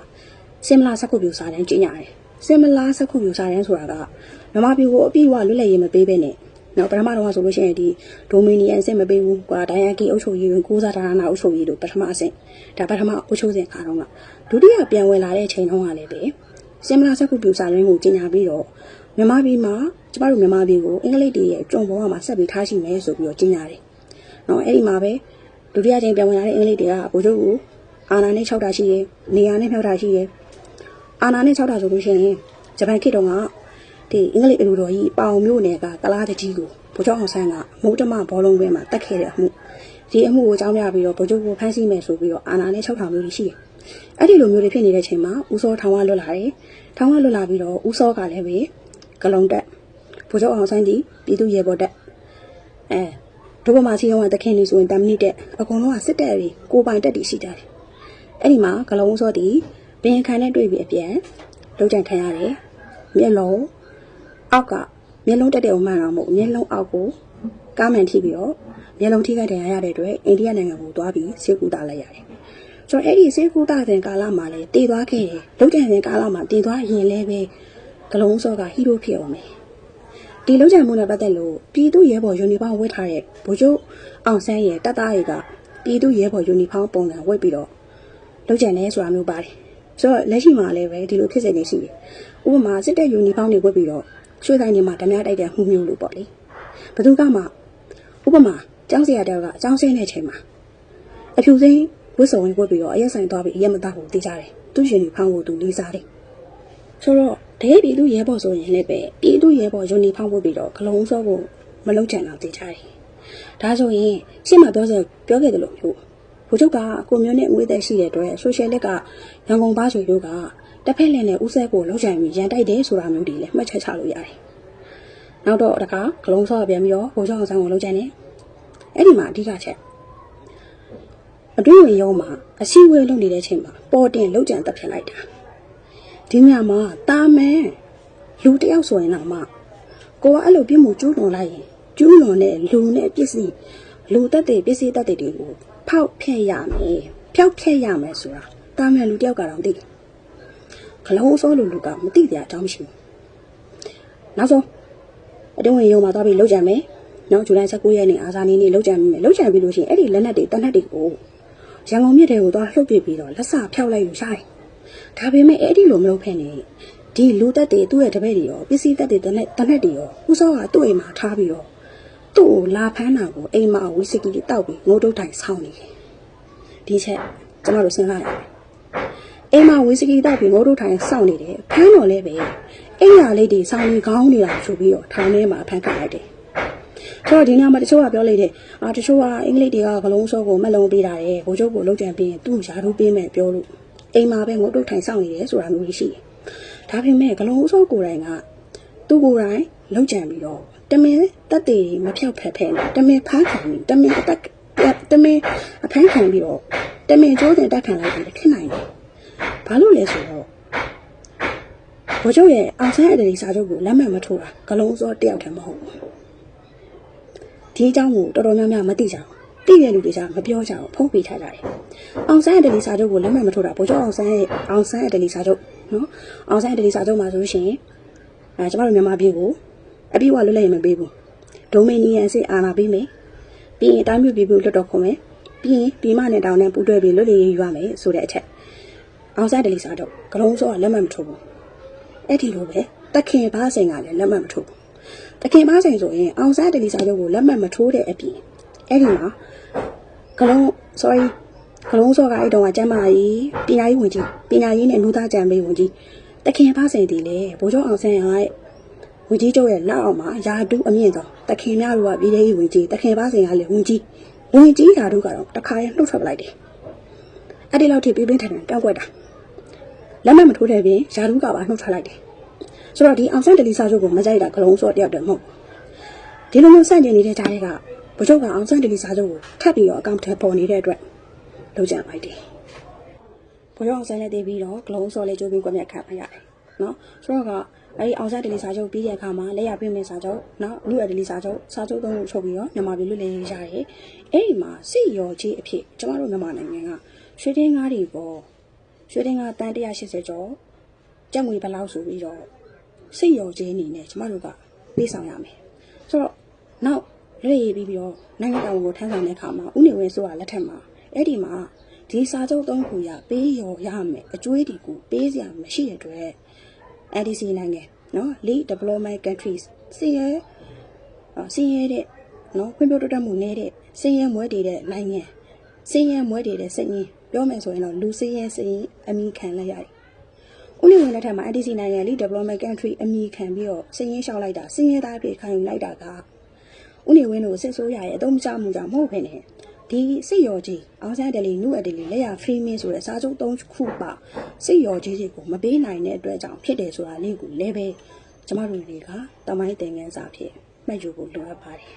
စင်မလာစကုပြူစာတန်းကျင်းရတယ်စင်မလာစကုပြူစာတန်းဆိုတာကမြန်မာပြည်ကိုအပြည့်အဝလွတ်လပ်ရေးမပေးဘဲနဲ့နော်ပထမတော့ဆိုလို့ရှိရင်ဒီဒိုမီနီယန်အဆင့်မပေးဘူးကွာဒိုင်ယာကီအုပ်ချုပ်ရေးကိုကိုးစားဌာနအုပ်ချုပ်ရေးတို့ပထမအဆင့်ဒါပထမအုပ်ချုပ်စဉ်ခါတော့ကဒုတိယပြန်ဝင်လာတဲ့အချိန်တုန်းကလည်းပဲစင်မလာစကုပြူစာတန်းကိုကျင်းညာပြီးတော့မြန်မာပြည်မှာကျမတို့မြန်မာပြည်ကိုအင်္ဂလိပ်တွေရဲ့ကြုံပေါ်မှာဆက်ပြီးထားရှိမယ်ဆိုပြီးတော့ကျင်းညာတယ်နော်အဲ့ဒီမှာပဲဒုတိယချိန်ပြန်ဝင်လာတဲ့အင်္ဂလိပ်တွေကဗိုလ်ချုပ်ကိုအာဏာနဲ့6တာရှိတယ်နေရာနဲ့6တာရှိတယ်အာဏာနဲ့6တာဆိုလို့ရှိရင်ဂျပန်ခေတ်တုန်းကဒီအင်္ဂလိပ်အလူတော်ကြီးပေါင်မျိုးနယ်ကကလားတကြီးကိုဗိုလ်ချုပ်အောင်ဆန်းကမိုးတမဘောလုံးပွဲမှာတက်ခဲ့တဲ့အမှုဒီအမှုကိုအကြောင်းပြပြီးတော့ဗိုလ်ချုပ်ကိုဖမ်းဆီးမယ်ဆိုပြီးတော့အာဏာနဲ့6ထောင်မျိုးရှိတယ်အဲ့ဒီလိုမျိုးတွေဖြစ်နေတဲ့ချိန်မှာဦးစောထောင်ကလွတ်လာတယ်ထောင်ကလွတ်လာပြီးတော့ဦးစောကလည်းပဲကလုံတက်ဗိုလ်ချုပ်အောင်ဆန်းဒီပြည်သူ့ရဲဘော်တက်ဒုဗမာစီရောကတခင်နေဆိုရင်10မိနစ်တဲ့အကုန်လုံးကစစ်တပ်တွေကိုပိုင်တက်တီရှိကြတယ်အဲ့ဒီမှာကလုံစောတီဘင်ခံနဲ့တွေ့ပြီးအပြန်လုံးကြံခံရတယ်မျက်လုံးအောက်ကမျက်လုံးတက်တဲ့ဥမှန်တော့မဟုတ်မျက်လုံးအောက်ကိုကားမှန်ထိပြီးတော့မျက်လုံးထိခိုက်တရားရတဲ့အတွက်အိန္ဒိယနိုင်ငံကိုသွားပြီးဆေးကုသလိုက်ရတယ်ဆိုတော့အဲ့ဒီဆေးကုသတဲ့ကာလမှာလည်းတည်သွားခဲ့တယ်လုံးကြံတဲ့ကာလမှာတည်သွားရင်လည်းပဲကလုံစောကဟီးရိုးဖြစ်အောင်မယ်ဒီလုံးချမှုနဲ့ပတ်သက်လို့ပြည်သူ့ရဲဘော်ယူနီဖောင်းဝတ်ထားတဲ့ဗိုလ်ချုပ်အောင်ဆန်းရဲ့တပ်သားတွေကပြည်သူ့ရဲဘော်ယူနီဖောင်းပုံစံဝတ်ပြီးတော့လုံးချနေဆိုတာမျိုးပါတယ်ဆိုတော့လက်ရှိမှာလည်းပဲဒီလိုဖြစ်စေနေရှိတယ်ဥပမာစစ်တပ်ယူနီဖောင်းတွေဝတ်ပြီးတော့ရွှေဆိုင်တွေမှာဓမြတိုက်တဲ့မှုမျိုးလို့ပေါ့လေဘယ်သူကမှဥပမာကျောင်းဆရာတယောက်ကအကျောင်းဆင်းတဲ့ချိန်မှာအဖြူစိမ်းဝတ်စုံဝတ်ပြီးတော့အရက်ဆိုင်သွားပြီးအရက်မသားကိုသိကြတယ်သူယူနီဖောင်းကိုသူလေးစားတယ်ဆိုတော့တကယ်ပြည်သူရဲဘော်ဆိုရင်လည်းပဲပြည်သူရဲဘော်ယူနီဖောင်းဝတ်ပြီးတော့ဂလုံးစောကိုမလုံးချန်တော့သိကြတယ်ဒါဆိုရင်ရှင်းမပြောခဲ့တယ်လို့မျိုးဘိုလ်ချုပ်ကကိုမျိုးနဲ့ငွေသက်ရှိတဲ့အတွက်ဆိုရှယ်လက်ကရန်ကုန်ဘားချွေတို့ကတစ်ဖက်လည်းနဲ့ဦးဆက်ကိုလုံးချန်ပြီးရန်တိုက်တယ်ဆိုတာမျိုးတွေလည်းမှတ်ချက်ချလို့ရတယ်နောက်တော့တခါဂလုံးစောပြန်ပြီးတော့ဗိုလ်ချုပ်အောင်ဆန်းကိုလုံးချန်တယ်အဲ့ဒီမှာအဓိကချက်အတွင်းဝင်ရုံးမှာအစည်းအဝေးလုပ်နေတဲ့အချိန်မှာပေါ်တင်လုံးချန်တက်ဖြစ်လိုက်တာဒီညမှာတာမန်လူတယောက်ဆိုရင်တော့မှကိုကအဲ့လိုပြစ်မှုကျူးလွန်လိုက်ရင်ကျူးလွန်တဲ့လူနဲ့ပစ္စည်းလူတက်တဲ့ပစ္စည်းတက်တဲ့တွေကိုဖောက်ဖျက်ရမယ်ဖျောက်ဖျက်ရမယ်ဆိုတာတာမန်လူတယောက်ကတော့သိတယ်ခလုံးစောလူကမသိကြအကြောင်းမရှိဘူးနောက်ဆုံးအတွင်းဝင်ရုံးမှာသွားပြီးလုံးကြံမယ်နော်ဇူလိုင်19ရက်နေ့အာဇာနည်နေ့လုံးကြံမယ်လုံးကြံပြီးလို့ရှိရင်အဲ့ဒီလက်နက်တွေတနက်တွေကိုရန်ကုန်မြစ်တွေကိုသွားလှုပ်ပစ်ပြီးတော့လက်စဖျောက်လိုက်လို့ရတယ်ဒါပေမဲ့အဲ့ဒီလိုမလုပ်ဖ ೇನೆ ဒီလူတက်တွေသူ့ရဲ့တပည့်တွေရောပစ္စည်းတက်တွေတနက်တွေရောဦးစောကသူ့အိမ်မှာထားပြီးတော့သူ့ကိုလာဖမ်းတာကိုအိမ်မှာဝီစကီတောက်ပြီးငိုတုတ်ထိုင်ဆောင်းနေတယ်ဒီချက်ကျမတို့စဉ်းစားရတယ်အိမ်မှာဝီစကီတောက်ပြီးငိုတုတ်ထိုင်ဆောင်းနေတယ်ဖမ်းတော့လဲပဲအိမ်ရလေးတွေဆောင်းနေခေါင်းနေတာဆိုပြီးတော့ထောင်ထဲမှာဖမ်းခံလိုက်တယ်ဆိုတော့ဒီနေ့မှာတချို့ကပြောလိုက်တယ်တချို့ကအင်္ဂလိပ်တွေကဂလုံးစောကိုမက်လုံးပေးတာတယ်ဘိုလ်ချုပ်ကိုလုံးကြံပြီးရင်သူ့ယာတို့ပေးမယ်ပြောလို့အိမ်မှာပဲငိုတုတ်ထိုင်ဆောင်းနေတယ်ဆိုတာမျိုးရှိတယ်ဒါပေမဲ့ဂလုံးစောကိုယ်တိုင်ကသူ့ကိုယ်တိုင်လုံးကြံပြီးတော့တမင်တက်တွေမဖြောက်ဖက်ဖက်နဲ့တမင်ဖမ်းခံပြီးတမင်အဖမ်းခံပြီးတော့တမင်ကျိုးတင်တက်ခံလိုက်ပြီးဖြစ်နိုင်တယ်ဘာလို့လဲဆိုတော့ဘိုလ်ချုပ်ရဲ့အောင်ဆန်းအတ္တလီစာချုပ်ကိုလက်မှတ်မထိုးတာဂလုံးစောတယောက်တည်းမဟုတ်ဘူးဒီအကြောင်းကိုတော်တော်များများမသိကြဘူးသိတဲ့လူတွေကမပြောကြဘူးဖုံးပေးထားကြတယ်အောင်ဆန်းအတ္တလီစာချုပ်ကိုလက်မှတ်မထိုးတာဗိုလ်ချုပ်အောင်ဆန်းအတ္တလီစာချုပ်နော်အောင်ဆန်းအတ္တလီစာချုပ်မှာဆိုလို့ရှိရင်ကျမတို့မြန်မာပြည်ကိုအပြည့်အဝလွတ်လပ်ရေးမပေးဘူးဒိုမီနီယန်စစ်အာဏာပေးမယ်ပြီးရင်တိုင်းပြည်ပြည်လွတ်တော်ခုံမယ်ပြီးရင်ပြည်မနဲ့တောင်နဲ့ပူးတွဲပြီးလွတ်လပ်ရေးယူရမယ်ဆိုတဲ့အချက်အောင်ဆန်းအတ္တလီစာချုပ်ဂလုံးစောကလက်မှတ်မထိုးဘူးအဲ့ဒီလိုပဲတခင်ဘားဆိုင်ကလည်းလက်မှတ်မထိုးဘူးတခင်ဘားဆိုင်ဆိုရင်အောင်ဆန်းအတ္တလီစာချုပ်ကိုလက်မှတ်မထိုးတဲ့အပြင်အဲ့ဒီမှာဂလုံးစောကအဲ့တုန်းကကျမ်းမာရေးပညာရေးဝန်ကြီးပညာရေးနဲ့လူသားကြံပေးဝန်ကြီးတခင်ဘားဆိုင်ဒီလေဗိုလ်ချုပ်အောင်ဆန်းရဲ့ဝန်ကြီးချုပ်ရဲ့လက်အောက်မှာယာတူးအမြင့်ဆုံးတခင်များတို့ကပြည်ထောင်ဝင်ကြီးတခင်ဘားဆိုင်ကလည်းဝန်ကြီးယာတူးကတော့တခါရဲနှုတ်ထွက်ပလိုက်တယ်အဲ့ဒီလောက်ထိပြင်းထန်ထန်တောက်ွက်တာ လက်မှတ်မထိုးတဲ့ပြင်ယာရုကပါနှုတ်ထွက်လိုက်တယ်ဆိုတော့ဒီအောင်ဆန်းတလီစာချုပ်ကိုမကြိုက်တာကလုံးစောတယောက်တည်းမဟုတ်ဒီလိုမျိုးစန့်ကျင်နေတဲ့ကြားတွေကဗိုလ်ချုပ်ကအောင်ဆန်းတလီစာချုပ်ကိုထပ်ပြီးတော့အကောင့်ထဲပေါ်နေတဲ့အတွက်လုံးကြံလိုက်တယ်ဘိုးတော်အောင်ဆန်းလည်းတည်ပြီးတော့ကလုံးစောလေးကျိုးပြီးကွက်မြက်ခတ်လိုက်ရတယ်နော်ဆိုတော့ကအဲဒီအောင်ဆန်းတလီစာချုပ်ပြီးတဲ့အခါမှာလက်ရပြင်းမင်းစာချုပ်နော်လူအတလီစာချုပ်သုံးခုချုပ်ပြီးတော့မြန်မာပြည်လွတ်လပ်ရေးရတယ်အဲဒီမှာစစ်ရောကြီးအဖြစ်ကျမတို့မြန်မာနိုင်ငံကရွှေတင်းငါးတွေပေါ်ရွှေတင်းငါးတန်180ကျော်ကျပ်ငွေဘယ်လောက်ဆိုပြီးတော့စစ်ရောကြီးအနေနဲ့ကျမတို့ကပေးဆောင်ရမယ်ဆိုတော့နောက်လွတ်ရည်ပြီးတော့နိုင်ငံတော်ကိုထမ်းဆောင်တဲ့အခါမှာဥနေဝင်းဆိုတာလက်ထက်မှာအဲ့ဒီမှာဒီစာချုပ်သုံးခုရပေးရောရမယ်အကျွေးတီကိုပေးစရာမရှိတဲ့အတွက် NDC နိုင်ငံနော် Lead Development Countries စင်ရဲတဲ့နော်ဖွံ့ဖြိုးတိုးတက်မှုနည်းတဲ့စင်ရဲမွဲတည်တဲ့နိုင်ငံစင်ရဲမွဲတည်တဲ့စင်ရင်ပြောမယ်ဆိုရင်တော့လူစင်ရဲအမိခံလိုက်ရတယ်။ဦးနေဝင်လက်ထက်မှာ NDC နိုင်ငံ Lead Development Country အမိခံပြီးတော့စင်ရဲလျှောက်လိုက်တာစင်ရဲသားအဖြစ်ခံယူလိုက်တာကဦးနေဝင်းတို့စစ်ဆိုးရရဲ့အသုံးချမှုကြောင့်မဟုတ်ခင်နဲ့ဒီစစ်ရောကြီးအောင်ဆန်းတယ်လီနုအတယ်လီလက်ရဖရီမင်းဆိုတဲ့စာချုပ်၃ခုပါစစ်ရောကြီးတွေကိုမပေးနိုင်တဲ့အတွက်ကြောင့်ဖြစ်တယ်ဆိုတာလေးကိုလည်းပဲကျမတို့တွေကတမိုင်းသင်ခန်းစာဖြစ်မှတ်ယူဖို့လိုအပ်ပါတယ်